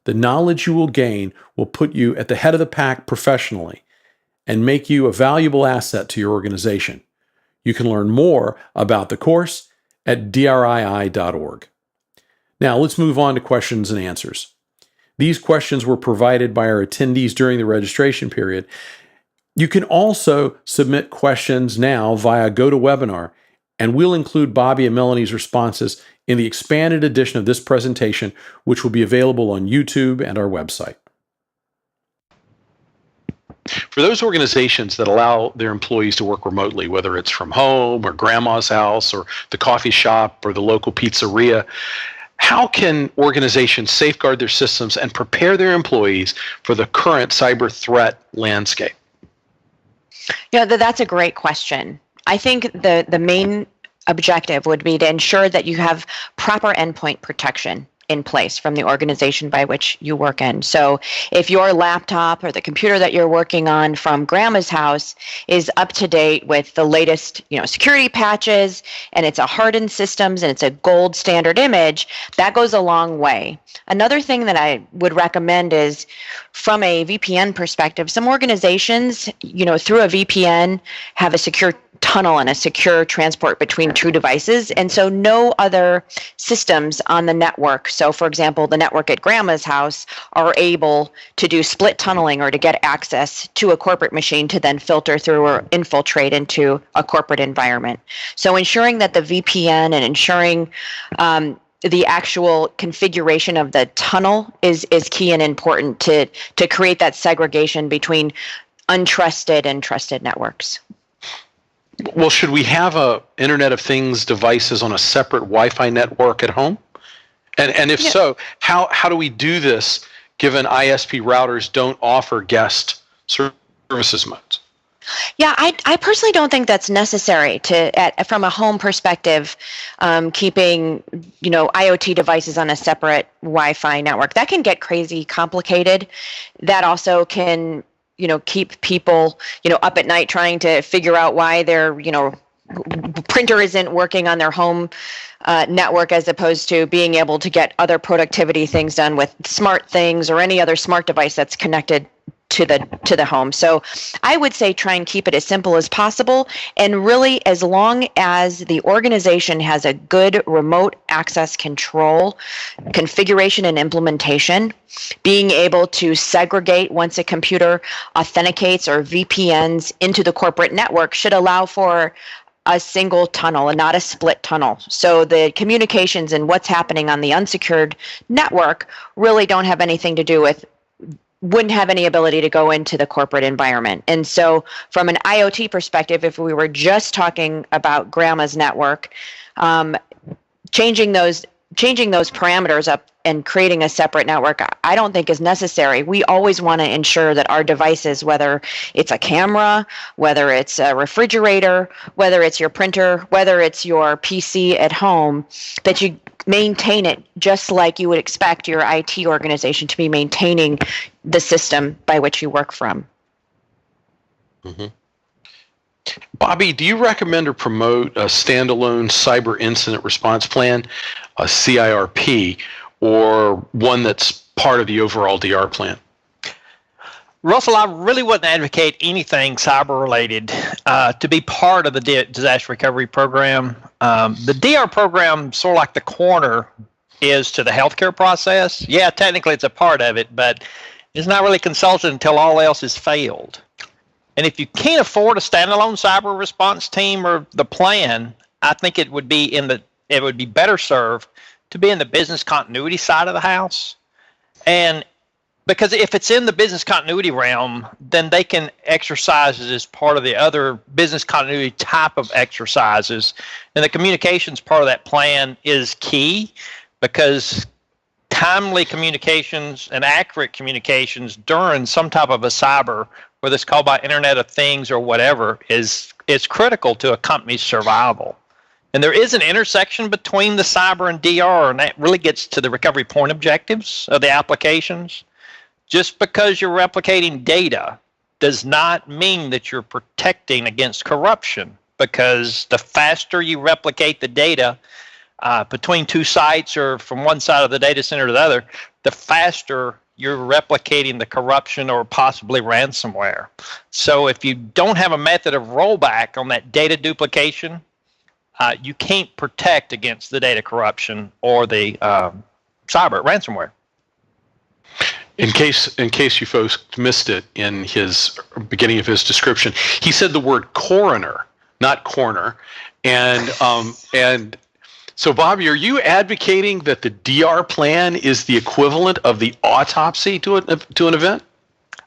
The knowledge you will gain will put you at the head of the pack professionally and make you a valuable asset to your organization. You can learn more about the course at drii.org. Now, let's move on to questions and answers. These questions were provided by our attendees during the registration period. You can also submit questions now via GoToWebinar, and we'll include Bobby and Melanie's responses in the expanded edition of this presentation, which will be available on YouTube and our website. For those organizations that allow their employees to work remotely, whether it's from home or grandma's house or the coffee shop or the local pizzeria, how can organizations safeguard their systems and prepare their employees for the current cyber threat landscape? Yeah, that's a great question. I think the main objective would be to ensure that you have proper endpoint protection in place from the organization by which you work in. So if your laptop or the computer that you're working on from grandma's house is up to date with the latest, security patches, and it's a hardened systems and it's a gold standard image, that goes a long way. Another thing that I would recommend is, from a VPN perspective, some organizations, through a VPN have a secure tunnel and a secure transport between two devices, and so no other systems on the network, so for example the network at grandma's house, are able to do split tunneling or to get access to a corporate machine to then filter through or infiltrate into a corporate environment. So ensuring that the VPN and ensuring the actual configuration of the tunnel is key and important to create that segregation between untrusted and trusted networks. Well, should we have a Internet of Things devices on a separate Wi-Fi network at home? And if so, how do we do this given ISP routers don't offer guest services modes? Yeah, I personally don't think that's necessary from a home perspective, keeping IoT devices on a separate Wi-Fi network. That can get crazy complicated. That also can keep people, up at night trying to figure out why their, printer isn't working on their home network, as opposed to being able to get other productivity things done with smart things or any other smart device that's connected to the home. So I would say try and keep it as simple as possible, and really, as long as the organization has a good remote access control configuration and implementation, being able to segregate once a computer authenticates or VPNs into the corporate network should allow for a single tunnel and not a split tunnel. So the communications and what's happening on the unsecured network really don't have anything to do with, wouldn't have any ability to go into the corporate environment. And so from an IoT perspective, if we were just talking about grandma's network, changing those parameters up and creating a separate network, I don't think is necessary. We always want to ensure that our devices, whether it's a camera, whether it's a refrigerator, whether it's your printer, whether it's your PC at home, that you maintain it just like you would expect your IT organization to be maintaining the system by which you work from. Mm-hmm. Bobby, do you recommend or promote a standalone cyber incident response plan, a CIRP, or one that's part of the overall DR plan? Russell, I really wouldn't advocate anything cyber related to be part of the disaster recovery program. The DR program, sort of like the corner is to the healthcare process. Yeah, technically it's a part of it, but it's not really consulted until all else has failed. And if you can't afford a standalone cyber response team or the plan, I think it would be better served to be in the business continuity side of the house. And because if it's in the business continuity realm, then they can exercise it as part of the other business continuity type of exercises. And the communications part of that plan is key, because timely communications and accurate communications during some type of a cyber, whether it's called by Internet of Things or whatever, is critical to a company's survival. And there is an intersection between the cyber and DR, and that really gets to the recovery point objectives of the applications. Just because you're replicating data does not mean that you're protecting against corruption, because the faster you replicate the data between two sites or from one side of the data center to the other, the faster you're replicating the corruption or possibly ransomware. So if you don't have a method of rollback on that data duplication, you can't protect against the data corruption or the cyber ransomware. In case you folks missed it in his beginning of his description, he said the word coroner, not corner, and so Bobby, are you advocating that the DR plan is the equivalent of the autopsy to an event?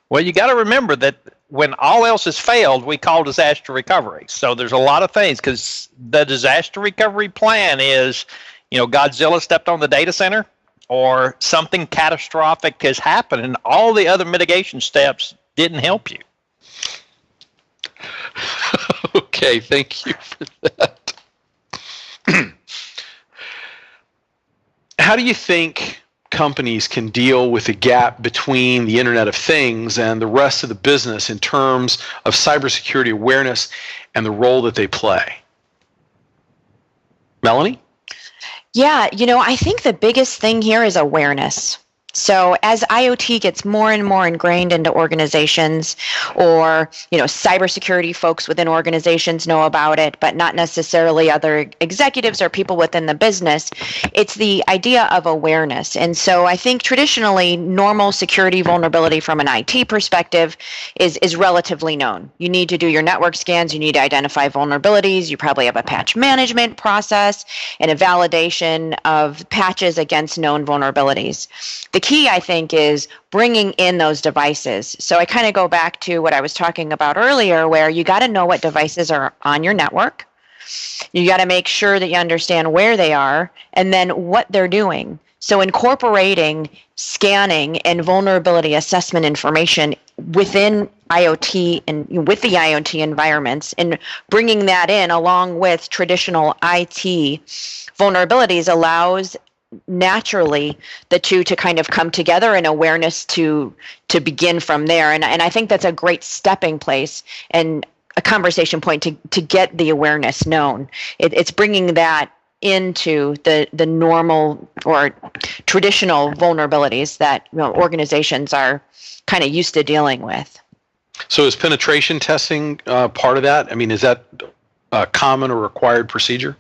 Well, you got to remember that when all else has failed, we call disaster recovery. So there's a lot of things, because the disaster recovery plan is Godzilla stepped on the data center, or something catastrophic has happened and all the other mitigation steps didn't help you. Okay, thank you for that. How do you think companies can deal with the gap between the Internet of Things and the rest of the business in terms of cybersecurity awareness and the role that they play? Melanie? Yeah, I think the biggest thing here is awareness. So as IoT gets more and more ingrained into organizations, or, cybersecurity folks within organizations know about it, but not necessarily other executives or people within the business, it's the idea of awareness. And so I think traditionally, normal security vulnerability from an IT perspective is relatively known. You need to do your network scans, you need to identify vulnerabilities, you probably have a patch management process and a validation of patches against known vulnerabilities. The key, I think, is bringing in those devices. So I kind of go back to what I was talking about earlier, where you got to know what devices are on your network. You got to make sure that you understand where they are and then what they're doing. So incorporating scanning and vulnerability assessment information within IoT and with the IoT environments, and bringing that in along with traditional IT vulnerabilities allows naturally the two to kind of come together, and awareness to begin from there. And I think that's a great stepping place and a conversation point to get the awareness known. It's bringing that into the normal or traditional vulnerabilities that organizations are kind of used to dealing with. So is penetration testing part of that? I mean, is that a common or required procedure?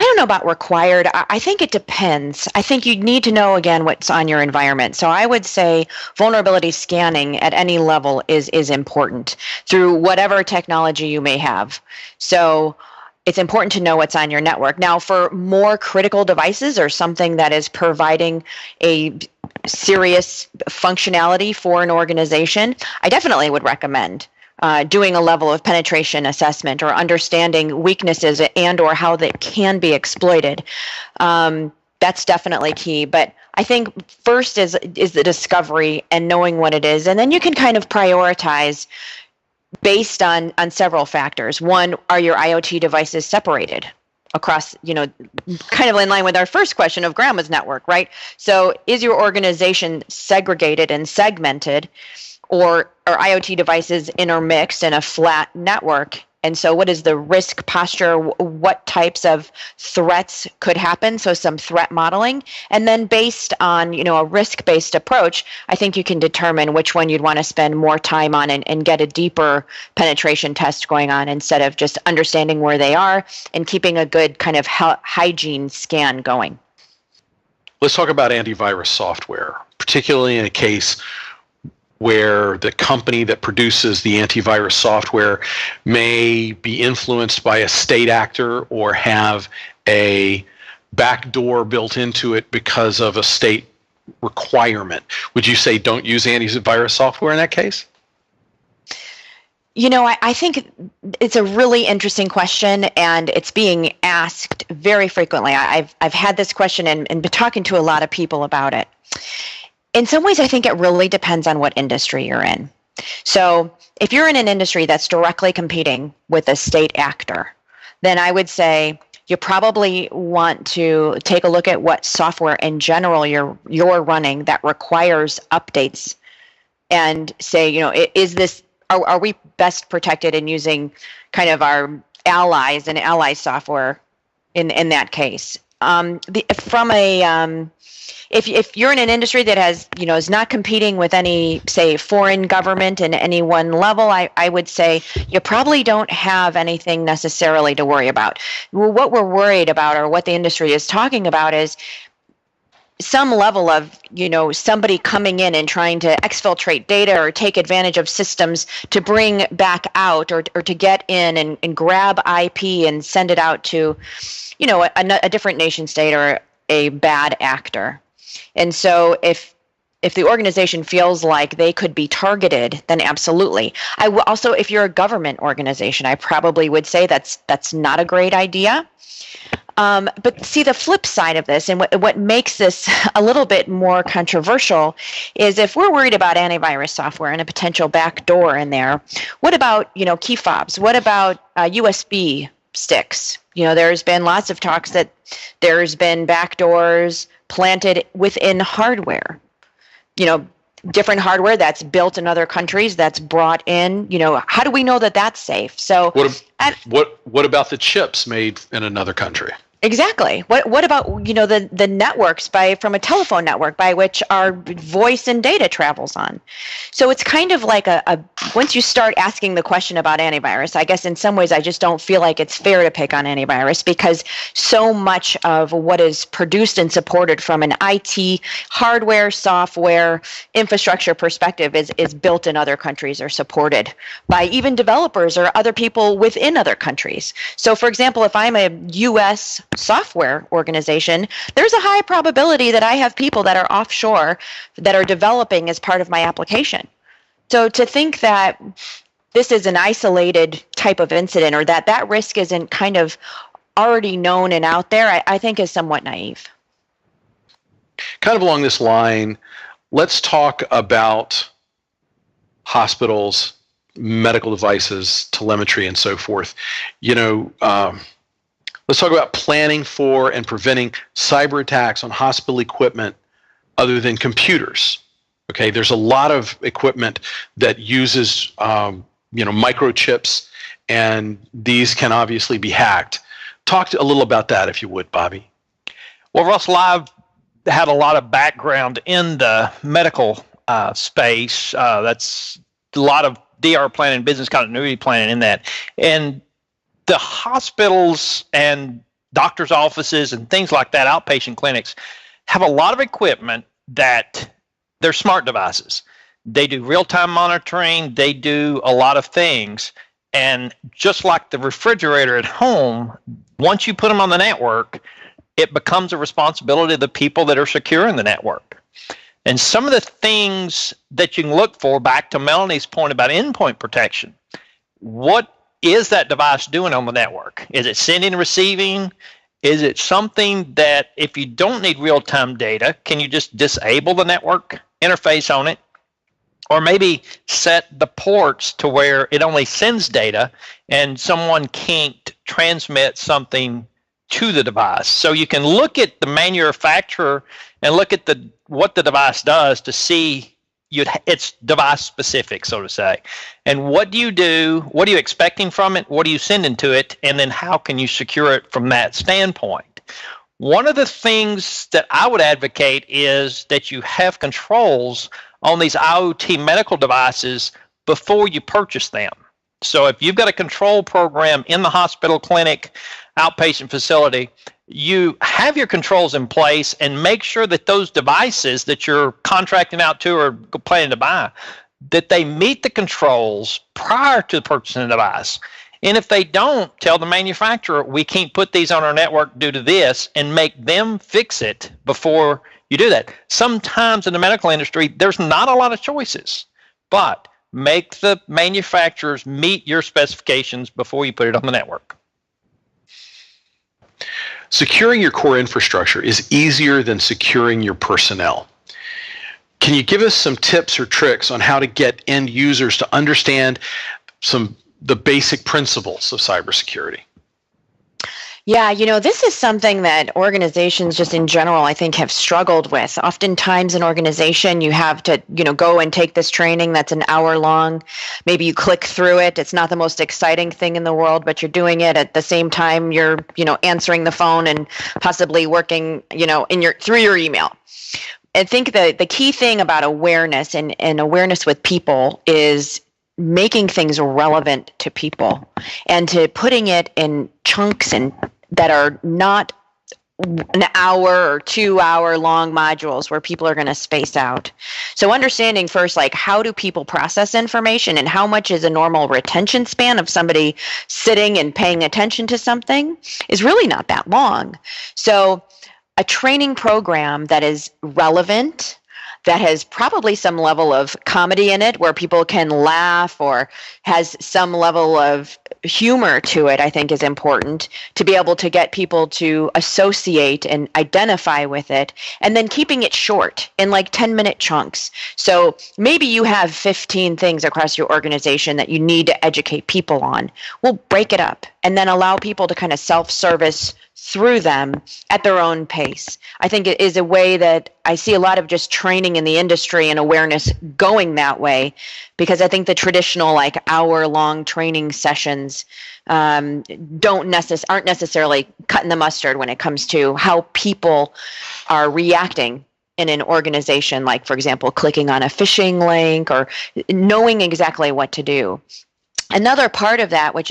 I don't know about required. I think it depends. I think you need to know, again, what's on your environment. So I would say vulnerability scanning at any level is important through whatever technology you may have. So it's important to know what's on your network. Now, for more critical devices or something that is providing a serious functionality for an organization, I definitely would recommend doing a level of penetration assessment or understanding weaknesses and or how they can be exploited. That's definitely key. But I think first is the discovery and knowing what it is. And then you can kind of prioritize based on several factors. One, are your IoT devices separated across, kind of in line with our first question of Grandma's network, right? So is your organization segregated and segmented, or are IoT devices intermixed in a flat network? And so what is the risk posture? What types of threats could happen? So some threat modeling. And then based on, a risk-based approach, I think you can determine which one you'd want to spend more time on and get a deeper penetration test going on, instead of just understanding where they are and keeping a good kind of hygiene scan going. Let's talk about antivirus software, particularly in a case where the company that produces the antivirus software may be influenced by a state actor or have a backdoor built into it because of a state requirement. Would you say don't use antivirus software in that case? I think it's a really interesting question, and it's being asked very frequently. I've had this question and been talking to a lot of people about it. In some ways, I think it really depends on what industry you're in. So if you're in an industry that's directly competing with a state actor, then I would say you probably want to take a look at what software in general you're running that requires updates, and say, is this, are we best protected in using kind of our allies and ally software in that case? If you're in an industry that has, is not competing with any, say, foreign government in any one level, I would say you probably don't have anything necessarily to worry about. What we're worried about, or what the industry is talking about, is some level of, somebody coming in and trying to exfiltrate data or take advantage of systems to bring back out, or to get in and grab IP and send it out to, a different nation state or a bad actor. And so if the organization feels like they could be targeted, then absolutely. Also, if you're a government organization, I probably would say that's not a great idea. But see, the flip side of this, and what makes this a little bit more controversial, is if we're worried about antivirus software and a potential backdoor in there, what about, key fobs? What about USB sticks? There's been lots of talks that there's been backdoors planted within hardware. Different hardware that's built in other countries, that's brought in. How do we know that that's safe? So what about the chips made in another country? Exactly. What about the networks from a telephone network by which our voice and data travels on? So it's kind of like once you start asking the question about antivirus, I guess in some ways I just don't feel like it's fair to pick on antivirus, because so much of what is produced and supported from an IT hardware, software, infrastructure perspective is built in other countries or supported by even developers or other people within other countries. So for example, if I'm a U.S. software organization, there's a high probability that I have people that are offshore that are developing as part of my application. So to think that this is an isolated type of incident, or that risk isn't kind of already known and out there, I think is somewhat naive. Kind of along this line, let's talk about hospitals, medical devices, telemetry, and so forth. Let's talk about planning for and preventing cyber attacks on hospital equipment other than computers. Okay, there's a lot of equipment that uses microchips, and these can obviously be hacked. Talk a little about that, if you would, Bobby. Well, Russell, I've had a lot of background in the medical space. That's a lot of DR planning, business continuity planning in that. And the hospitals and doctors' offices and things like that, outpatient clinics, have a lot of equipment that they're smart devices. They do real-time monitoring. They do a lot of things. And just like the refrigerator at home, once you put them on the network, it becomes a responsibility of the people that are securing the network. And some of the things that you can look for, back to Melanie's point about endpoint protection, what is that device doing on the network? Is it sending and receiving? Is it something that if you don't need real-time data, can you just disable the network interface on it? Or maybe set the ports to where it only sends data and someone can't transmit something to the device. So you can look at the manufacturer and look at what the device does to see it's device specific, so to say. And what do you do? What are you expecting from it? What are you sending to it? And then how can you secure it from that standpoint? One of the things that I would advocate is that you have controls on these IoT medical devices before you purchase them. So if you've got a control program in the hospital, clinic, outpatient facility, you have your controls in place and make sure that those devices that you're contracting out to or planning to buy, that they meet the controls prior to purchasing the device. And if they don't, tell the manufacturer, we can't put these on our network due to this, and make them fix it before you do that. Sometimes in the medical industry, there's not a lot of choices, but make the manufacturers meet your specifications before you put it on the network. Securing your core infrastructure is easier than securing your personnel. Can you give us some tips or tricks on how to get end users to understand the basic principles of cybersecurity? Yeah, this is something that organizations just in general, I think, have struggled with. Oftentimes in organization, you have to, go and take this training that's an hour long. Maybe you click through it. It's not the most exciting thing in the world, but you're doing it at the same time you're, answering the phone and possibly working, through your email. I think the key thing about awareness and awareness with people is making things relevant to people and to putting it in chunks and that are not an hour or 2 hour long modules where people are going to space out. So understanding first, like, how do people process information and how much is a normal retention span of somebody sitting and paying attention to something is really not that long. So a training program that is relevant, that has probably some level of comedy in it, where people can laugh, or has some level of humor to it, I think is important to be able to get people to associate and identify with it, and then keeping it short in like 10-minute chunks. So maybe you have 15 things across your organization that you need to educate people on. Well, break it up and then allow people to kind of self-service through them at their own pace. I think it is a way that I see a lot of just training in the industry and awareness going that way, because I think the traditional like hour-long training sessions aren't necessarily cutting the mustard when it comes to how people are reacting in an organization, like, for example, clicking on a phishing link or knowing exactly what to do. Another part of that, which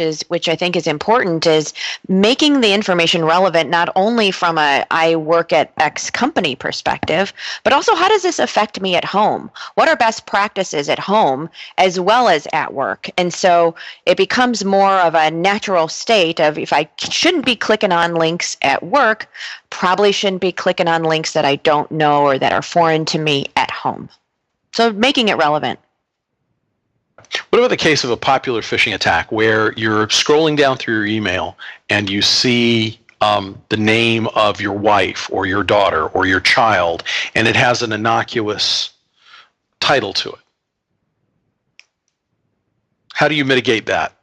I think is important, is making the information relevant not only from a I work at X company perspective, but also how does this affect me at home? What are best practices at home as well as at work? And so it becomes more of a natural state of, if I shouldn't be clicking on links at work, probably shouldn't be clicking on links that I don't know or that are foreign to me at home. So making it relevant. What about the case of a popular phishing attack where you're scrolling down through your email and you see the name of your wife or your daughter or your child, and it has an innocuous title to it? How do you mitigate that?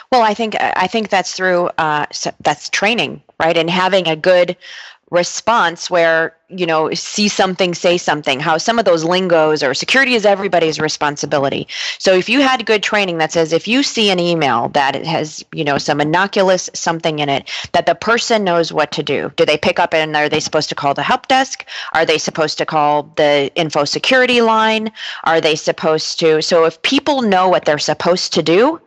Well, I think that's through that's training, right? And having a good response where, see something, say something, how some of those lingos, or security is everybody's responsibility. So if you had good training that says, if you see an email that it has, some innocuous something in it, that the person knows what to do. Do they pick up and are they supposed to call the help desk? Are they supposed to call the info security line? Are they supposed to? So if people know what they're supposed to do,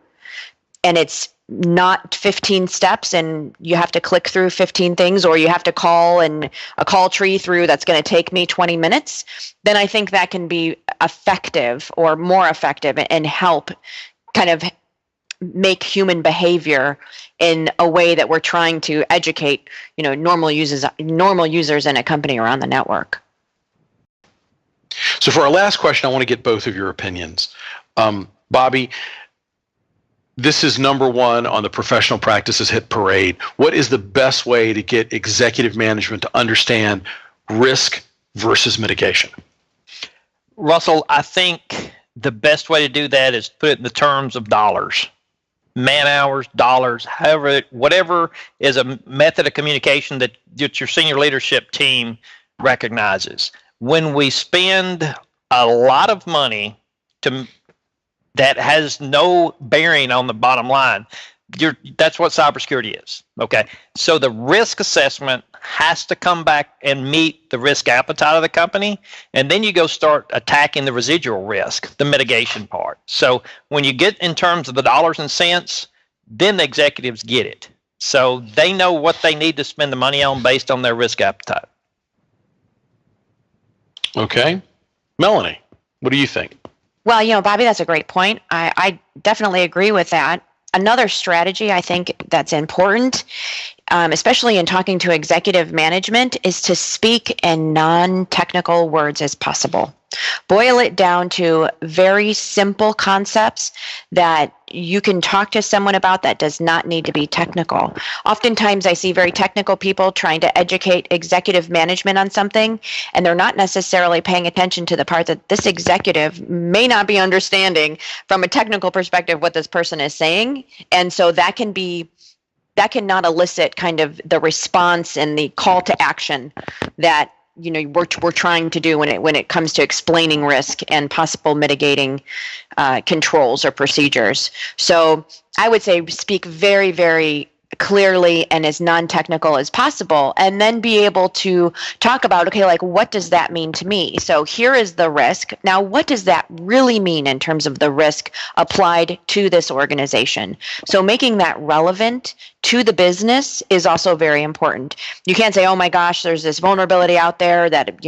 and it's not 15 steps and you have to click through 15 things, or you have to call and a call tree through that's going to take me 20 minutes, then I think that can be effective or more effective and help kind of make human behavior in a way that we're trying to educate, normal users in a company around the network. So for our last question, I want to get both of your opinions. Bobby, this is number one on the professional practices hit parade. What is the best way to get executive management to understand risk versus mitigation? Russell, I think the best way to do that is put it in the terms of dollars. Man hours, dollars, whatever is a method of communication that your senior leadership team recognizes. When we spend a lot of money that has no bearing on the bottom line, that's what cybersecurity is. Okay, so the risk assessment has to come back and meet the risk appetite of the company, and then you go start attacking the residual risk, the mitigation part. So when you get in terms of the dollars and cents, then the executives get it. So they know what they need to spend the money on based on their risk appetite. Okay. Melanie, what do you think? Well, Bobby, that's a great point. I definitely agree with that. Another strategy I think that's important, especially in talking to executive management, is to speak in non-technical words as possible. Boil it down to very simple concepts that you can talk to someone about that does not need to be technical. Oftentimes I see very technical people trying to educate executive management on something, and they're not necessarily paying attention to the part that this executive may not be understanding from a technical perspective what this person is saying. And so that cannot elicit kind of the response and the call to action that we're trying to do when it comes to explaining risk and possible mitigating controls or procedures. So I would say speak very, very clearly and as non-technical as possible, and then be able to talk about, okay, like, what does that mean to me? So here is the risk. Now, what does that really mean in terms of the risk applied to this organization? So making that relevant to the business is also very important. You can't say, oh my gosh, there's this vulnerability out there that,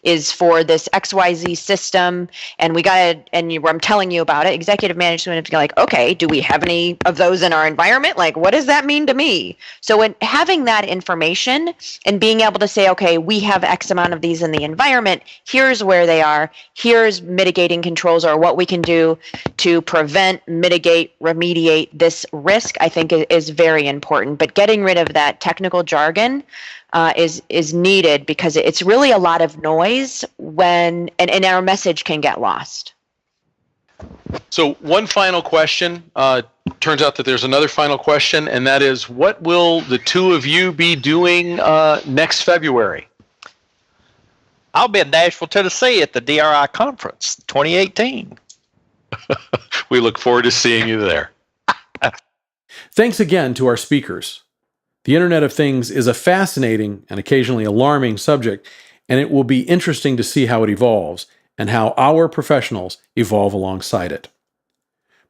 is for this XYZ system, and I'm telling you about it. Executive management is like, okay, do we have any of those in our environment? Like, what does that mean to me? So when having that information and being able to say, okay, we have X amount of these in the environment, here's where they are, here's mitigating controls or what we can do to prevent, mitigate, remediate this risk, I think is very important. But getting rid of that technical jargon is needed, because it's really a lot of noise and our message can get lost. So one final question. Turns out that there's another final question, and that is, what will the two of you be doing next February? I'll be in Nashville, Tennessee at the DRI conference 2018. We look forward to seeing you there. Thanks again to our speakers. The Internet of Things is a fascinating and occasionally alarming subject, and it will be interesting to see how it evolves and how our professionals evolve alongside it.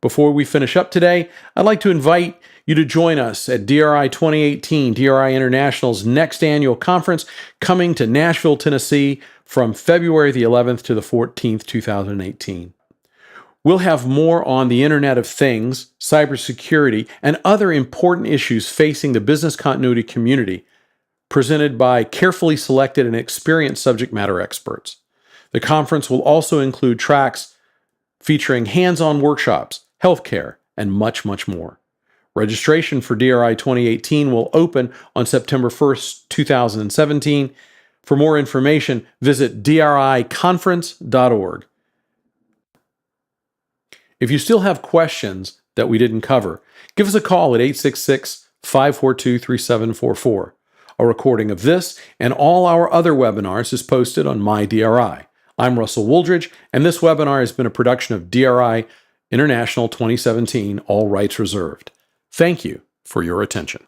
Before we finish up today, I'd like to invite you to join us at DRI 2018, DRI International's next annual conference, coming to Nashville, Tennessee from February the 11th to the 14th, 2018. We'll have more on the Internet of Things, cybersecurity, and other important issues facing the business continuity community, presented by carefully selected and experienced subject matter experts. The conference will also include tracks featuring hands-on workshops, healthcare, and much, much more. Registration for DRI 2018 will open on September 1st, 2017. For more information, visit driconference.org. If you still have questions that we didn't cover, give us a call at 866-542-3744. A recording of this and all our other webinars is posted on MyDRI. I'm Russell Wooldridge, and this webinar has been a production of DRI International 2017, all rights reserved. Thank you for your attention.